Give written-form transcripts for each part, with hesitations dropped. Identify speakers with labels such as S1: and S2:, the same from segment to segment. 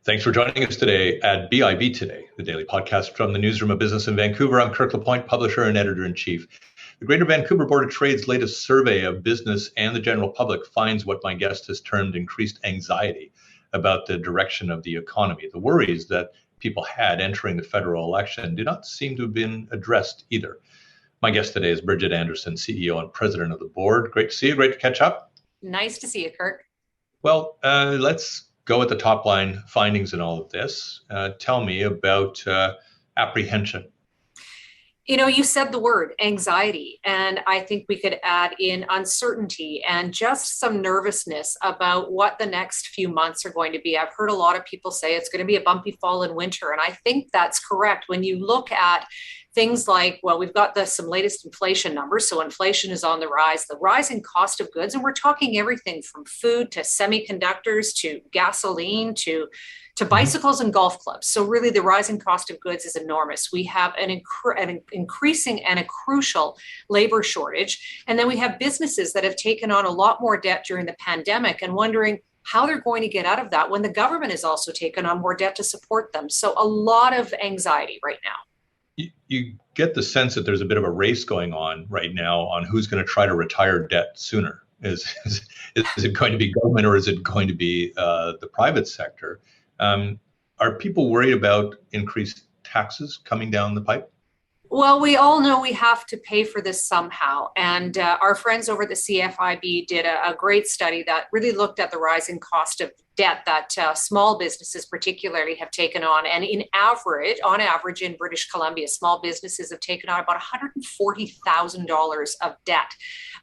S1: Thanks for joining us today at BIB Today, the daily podcast from the newsroom of business in Vancouver. I'm Kirk LaPointe, publisher and editor-in-chief. The Greater Vancouver Board of Trade's latest survey of business and the general public finds what my guest has termed increased anxiety about the direction of the economy. The worries that people had entering the federal election do not seem to have been addressed either. My guest today is Bridgitte Anderson, CEO and president of the board. Great to see you. Great to catch up.
S2: Nice to see you, Kirk.
S1: Well, let's go at the top line findings in all of this. Tell me about apprehension.
S2: You know, you said the word anxiety, and I think we could add in uncertainty and just some nervousness about what the next few months are going to be. I've heard a lot of people say it's going to be a bumpy fall and winter, and I think that's correct. When you look at things like, well, we've got some latest inflation numbers. So inflation is on the rise, the rising cost of goods, and we're talking everything from food to semiconductors to gasoline to bicycles and golf clubs. So really the rising cost of goods is enormous. We have an increasing and a crucial labor shortage. And then we have businesses that have taken on a lot more debt during the pandemic and wondering how they're going to get out of that when the government has also taken on more debt to support them. So a lot of anxiety right now.
S1: You get the sense that there's a bit of a race going on right now on who's going to try to retire debt sooner. Is it going to be government or is it going to be the private sector? Are people worried about increased taxes coming down the pipe?
S2: Well, we all know we have to pay for this somehow. And our friends over at the CFIB did a great study that really looked at the rising cost of debt that small businesses particularly have taken on. And on average in British Columbia, small businesses have taken on about $140,000 of debt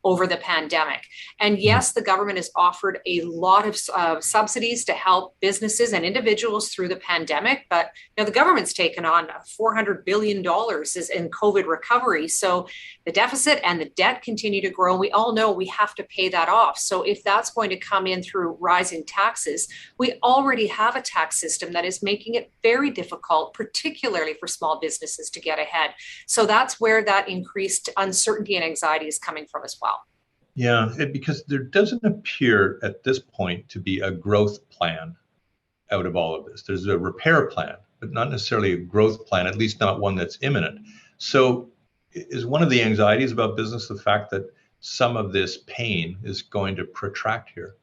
S2: over the pandemic. And yes, the government has offered a lot of subsidies to help businesses and individuals through the pandemic. But the government's taken on $400 billion in COVID recovery. So the deficit and the debt continue to grow. We all know we have to pay that off. So if that's going to come in through rising taxes, we already have a tax system that is making it very difficult, particularly for small businesses to get ahead. So that's where that increased uncertainty and anxiety is coming from as well.
S1: Yeah, because there doesn't appear at this point to be a growth plan out of all of this. There's a repair plan, but not necessarily a growth plan, at least not one that's imminent. So is one of the anxieties about business the fact that some of this pain is going to protract here?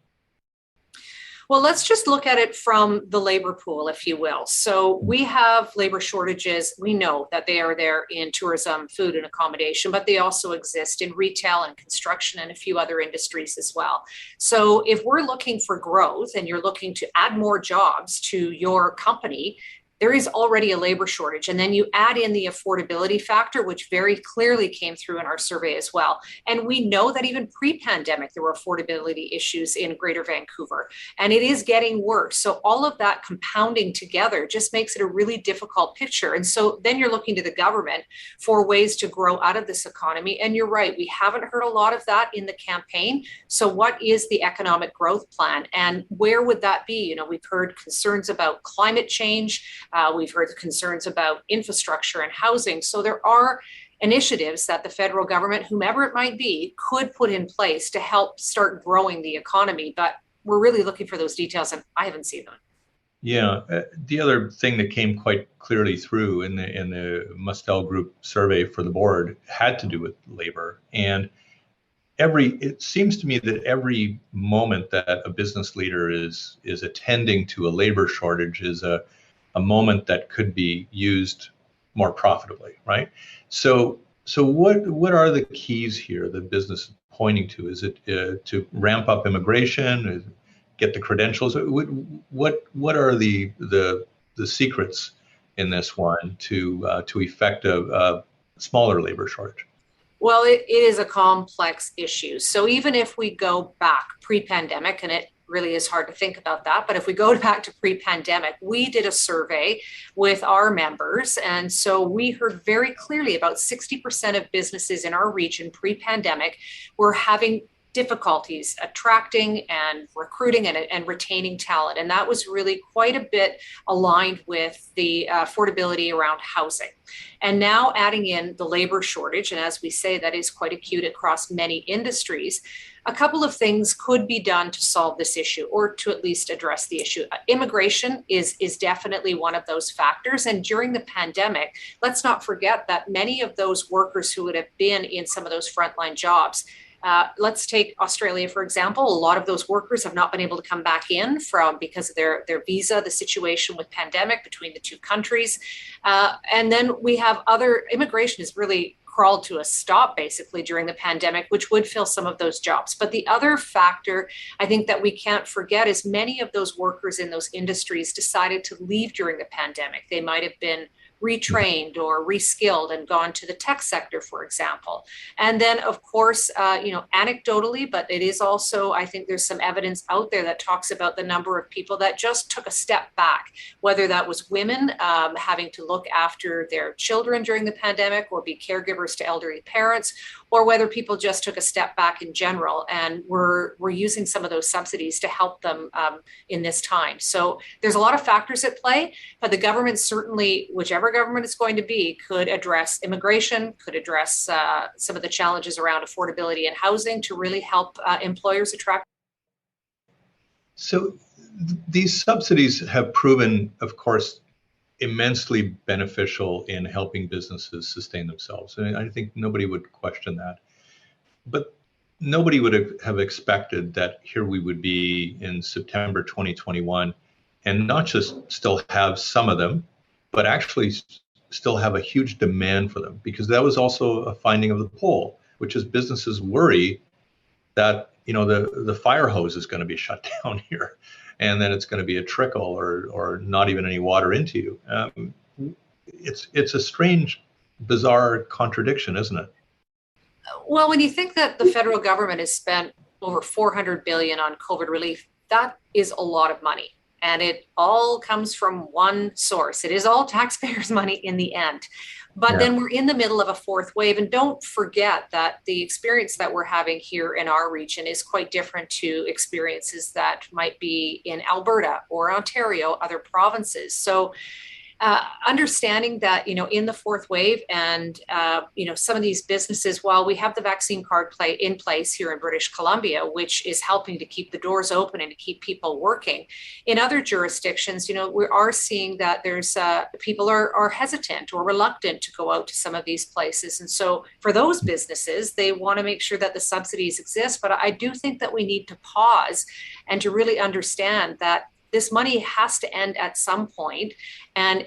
S2: Well, let's just look at it from the labor pool, if you will. So we have labor shortages. We know that they are there in tourism, food, and accommodation, but they also exist in retail and construction and a few other industries as well. So if we're looking for growth and you're looking to add more jobs to your company, there is already a labor shortage. And then you add in the affordability factor, which very clearly came through in our survey as well. And we know that even pre-pandemic, there were affordability issues in Greater Vancouver, and it is getting worse. So all of that compounding together just makes it a really difficult picture. And so then you're looking to the government for ways to grow out of this economy. And you're right, we haven't heard a lot of that in the campaign. So what is the economic growth plan and where would that be? We've heard concerns about climate change. We've heard concerns about infrastructure and housing. So there are initiatives that the federal government, whomever it might be, could put in place to help start growing the economy. But we're really looking for those details, and I haven't seen them.
S1: Yeah, the other thing that came quite clearly through in the Mustel Group survey for the board had to do with labor. And it seems to me that every moment that a business leader is attending to a labor shortage is a moment that could be used more profitably, right? So what are the keys here that business is pointing to? Is it to ramp up immigration, get the credentials? What are the secrets in this one to effect a smaller labor shortage?
S2: Well, it is a complex issue. So even if we go back pre-pandemic, and it really is hard to think about that. But if we go back to pre-pandemic, we did a survey with our members. And so we heard very clearly about 60% of businesses in our region pre-pandemic were having difficulties attracting and recruiting and retaining talent. And that was really quite a bit aligned with the affordability around housing. And now adding in the labor shortage, and as we say, that is quite acute across many industries, a couple of things could be done to solve this issue or to at least address the issue. Immigration is definitely one of those factors. And during the pandemic, let's not forget that many of those workers who would have been in some of those frontline jobs, let's take Australia, for example. A lot of those workers have not been able to come back in because of their visa, the situation with pandemic between the two countries. And then we have other immigration is really crawled to a stop basically during the pandemic, which would fill some of those jobs. But the other factor I think that we can't forget is many of those workers in those industries decided to leave during the pandemic. They might have been retrained or reskilled and gone to the tech sector, for example. And then, of course, anecdotally, but it is also, I think there's some evidence out there that talks about the number of people that just took a step back, whether that was women having to look after their children during the pandemic or be caregivers to elderly parents, or whether people just took a step back in general and were using some of those subsidies to help them in this time. So there's a lot of factors at play, but the government certainly, whichever government it's going to be, could address immigration, could address some of the challenges around affordability and housing to really help employers attract.
S1: So these subsidies have proven, of course, immensely beneficial in helping businesses sustain themselves. And I think nobody would question that. But nobody would have expected that here we would be in September 2021 and not just still have some of them, but actually still have a huge demand for them, because that was also a finding of the poll, which is businesses worry that the fire hose is going to be shut down here, and then it's going to be a trickle or not even any water into you. It's a strange, bizarre contradiction, isn't it?
S2: Well, when you think that the federal government has spent over $400 billion on COVID relief, that is a lot of money. And it all comes from one source. It is all taxpayers' money in the end. But then we're in the middle of a fourth wave. And don't forget that the experience that we're having here in our region is quite different to experiences that might be in Alberta or Ontario, other provinces. So understanding that, in the fourth wave and, some of these businesses, while we have the vaccine card in place here in British Columbia, which is helping to keep the doors open and to keep people working, in other jurisdictions, we are seeing that there's people are hesitant or reluctant to go out to some of these places. And so for those businesses, they want to make sure that the subsidies exist. But I do think that we need to pause and to really understand that this money has to end at some point, and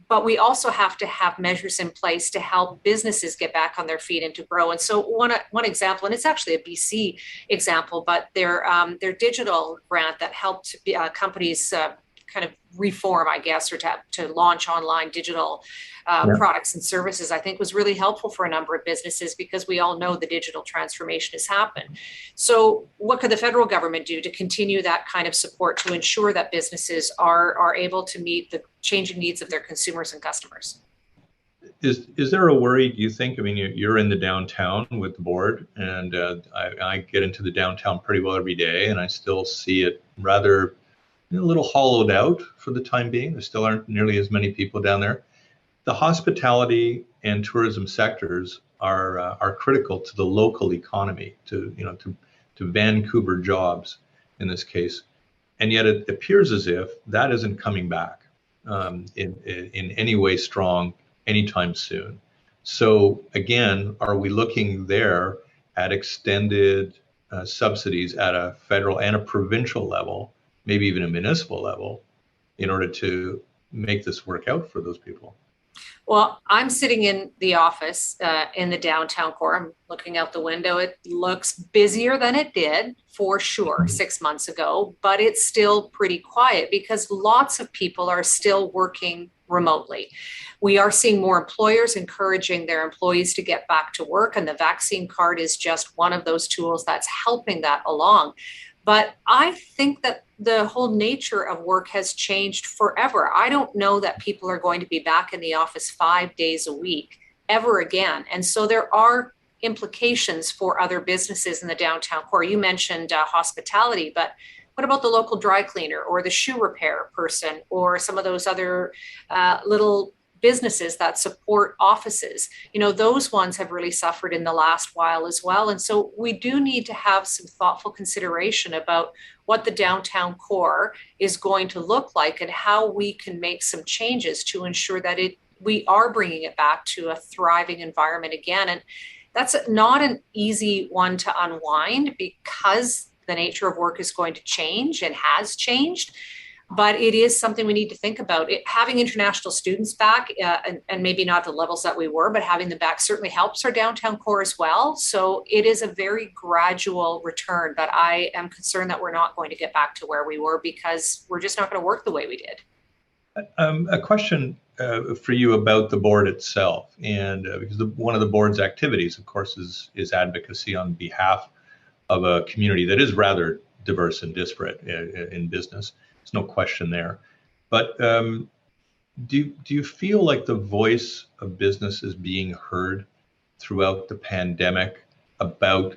S2: but we also have to have measures in place to help businesses get back on their feet and to grow. And so one example, and it's actually a BC example, but their digital grant that helped companies kind of reform, I guess, or to launch online digital products and services, I think was really helpful for a number of businesses, because we all know the digital transformation has happened. So what could the federal government do to continue that kind of support to ensure that businesses are able to meet the changing needs of their consumers and customers?
S1: Is there a worry, do you think? I mean, you're in the downtown with the board, and I get into the downtown pretty well every day, and I still see it rather a little hollowed out for the time being. There still aren't nearly as many people down there. The hospitality and tourism sectors are critical to the local economy, to Vancouver jobs in this case, and yet it appears as if that isn't coming back in any way strong anytime soon. So again, are we looking there at extended subsidies at a federal and a provincial level, maybe even a municipal level, in order to make this work out for those people?
S2: Well, I'm sitting in the office in the downtown core. I'm looking out the window. It looks busier than it did, for sure, 6 months ago, but it's still pretty quiet because lots of people are still working remotely. We are seeing more employers encouraging their employees to get back to work, and the vaccine card is just one of those tools that's helping that along. But I think that the whole nature of work has changed forever. I don't know that people are going to be back in the office 5 days a week ever again. And so there are implications for other businesses in the downtown core? You mentioned hospitality, but what about the local dry cleaner or the shoe repair person or some of those other little businesses that support offices? Those ones have really suffered in the last while as well. And so we do need to have some thoughtful consideration about what the downtown core is going to look like and how we can make some changes to ensure that we are bringing it back to a thriving environment again. And that's not an easy one to unwind because the nature of work is going to change and has changed. But it is something we need to think about. Having international students back, and maybe not the levels that we were, but having them back certainly helps our downtown core as well. So it is a very gradual return, but I am concerned that we're not going to get back to where we were because we're just not going to work the way we did.
S1: A question for you about the board itself, and because one of the board's activities, of course, is advocacy on behalf of a community that is rather diverse and disparate in business. There's no question there. But do you feel like the voice of business is being heard throughout the pandemic about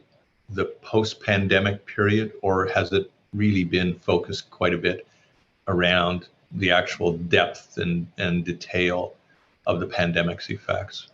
S1: the post-pandemic period, or has it really been focused quite a bit around the actual depth and detail of the pandemic's effects?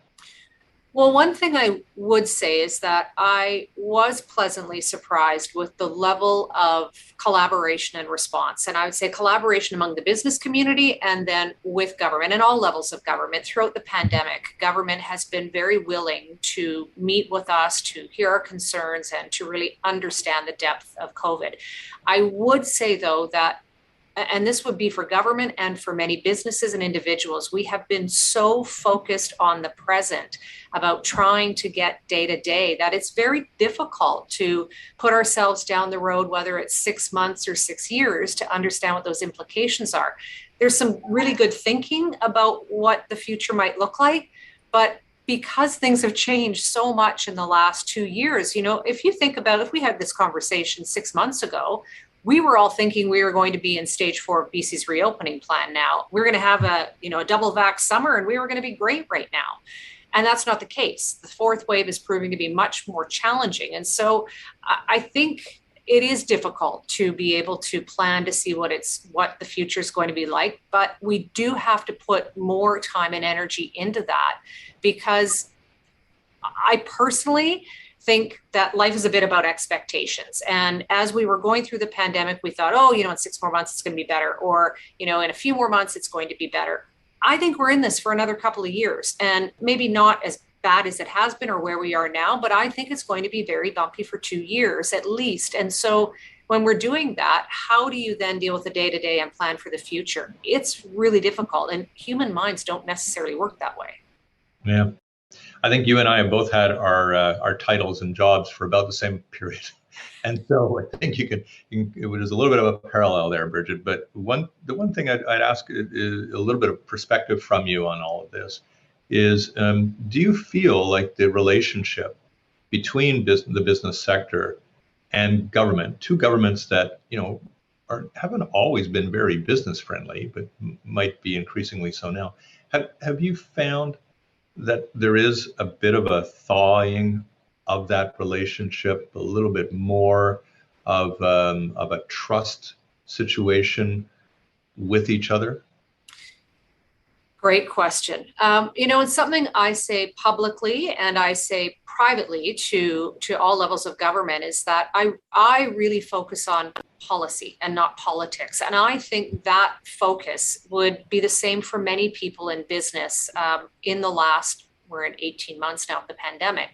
S2: Well, one thing I would say is that I was pleasantly surprised with the level of collaboration and response. And I would say collaboration among the business community and then with government and all levels of government throughout the pandemic. Government has been very willing to meet with us, to hear our concerns, and to really understand the depth of COVID. I would say, though, that and this would be for government and for many businesses and individuals, we have been so focused on the present about trying to get day to day that it's very difficult to put ourselves down the road, whether it's 6 months or 6 years, to understand what those implications are. There's some really good thinking about what the future might look like, but because things have changed so much in the last 2 years, if you think about if we had this conversation 6 months ago, we were all thinking we were going to be in stage 4 of BC's reopening plan now. We're going to have a double vax summer and we were going to be great right now. And that's not the case. The fourth wave is proving to be much more challenging. And so I think it is difficult to be able to plan to see what the future is going to be like. But we do have to put more time and energy into that, because I personally think that life is a bit about expectations. And as we were going through the pandemic, we thought, in 6 more months, it's going to be better. Or, in a few more months, it's going to be better. I think we're in this for another couple of years, and maybe not as bad as it has been or where we are now, but I think it's going to be very bumpy for 2 years at least. And so when we're doing that, how do you then deal with the day-to-day and plan for the future? It's really difficult, and human minds don't necessarily work that way.
S1: Yeah. I think you and I have both had our titles and jobs for about the same period, and so I think it was a little bit of a parallel there, Bridgitte. But the one thing I'd ask is a little bit of perspective from you on all of this is: do you feel like the relationship between the business sector and government, two governments that haven't always been very business friendly, but might be increasingly so now, have you found that there is a bit of a thawing of that relationship, a little bit more of a trust situation with each other?
S2: Great question. It's something I say publicly and I say privately to all levels of government, is that I really focus on policy and not politics. And I think that focus would be the same for many people in business in the last, we're in 18 months now of the pandemic.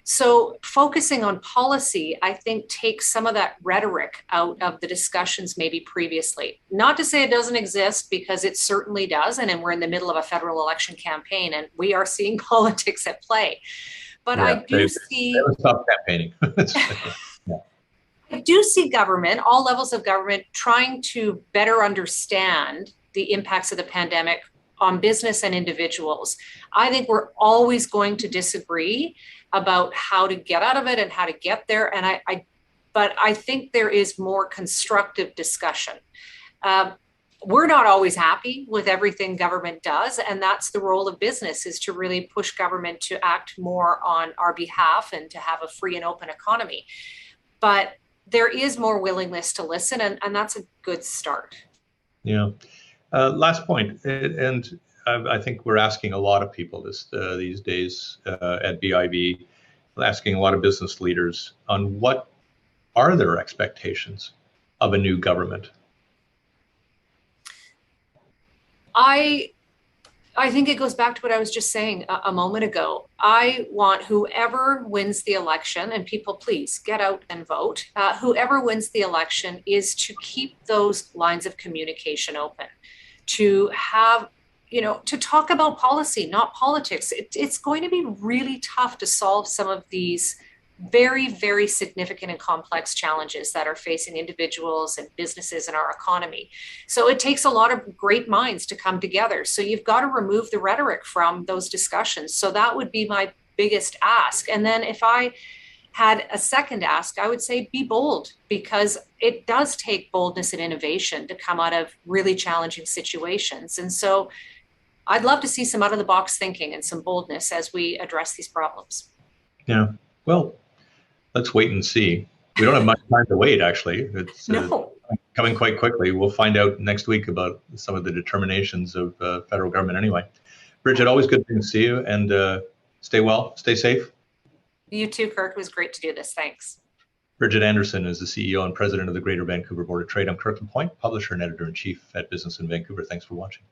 S2: So focusing on policy, I think, takes some of that rhetoric out of the discussions maybe previously. Not to say it doesn't exist, because it certainly does. And we're in the middle of a federal election campaign and we are seeing politics at play. But I do see...
S1: Stop campaigning.
S2: I do see government, all levels of government, trying to better understand the impacts of the pandemic on business and individuals. I think we're always going to disagree about how to get out of it and how to get there. But I think there is more constructive discussion. we're not always happy with everything government does, and that's the role of business, is to really push government to act more on our behalf and to have a free and open economy. But there is more willingness to listen, and that's a good start.
S1: Yeah. Last point, and I think we're asking a lot of people these days at BIV, asking a lot of business leaders on what are their expectations of a new government.
S2: I think it goes back to what I was just saying a moment ago. I want whoever wins the election, and people please get out and vote, whoever wins the election is to keep those lines of communication open, to have, to talk about policy, not politics. It's going to be really tough to solve some of these very, very significant and complex challenges that are facing individuals and businesses in our economy. So it takes a lot of great minds to come together. So you've got to remove the rhetoric from those discussions. So that would be my biggest ask. And then if I had a second ask, I would say be bold, because it does take boldness and innovation to come out of really challenging situations. And so I'd love to see some out of the box thinking and some boldness as we address these problems.
S1: Yeah, well, let's wait and see. We don't have much time to wait, actually. It's coming quite quickly. We'll find out next week about some of the determinations of federal government anyway. Bridgitte, always good to see you, and stay well, stay safe.
S2: You too, Kirk. It was great to do this. Thanks.
S1: Bridgitte Anderson is the CEO and president of the Greater Vancouver Board of Trade. I'm Kirk LaPointe, publisher and editor-in-chief at Business in Vancouver. Thanks for watching.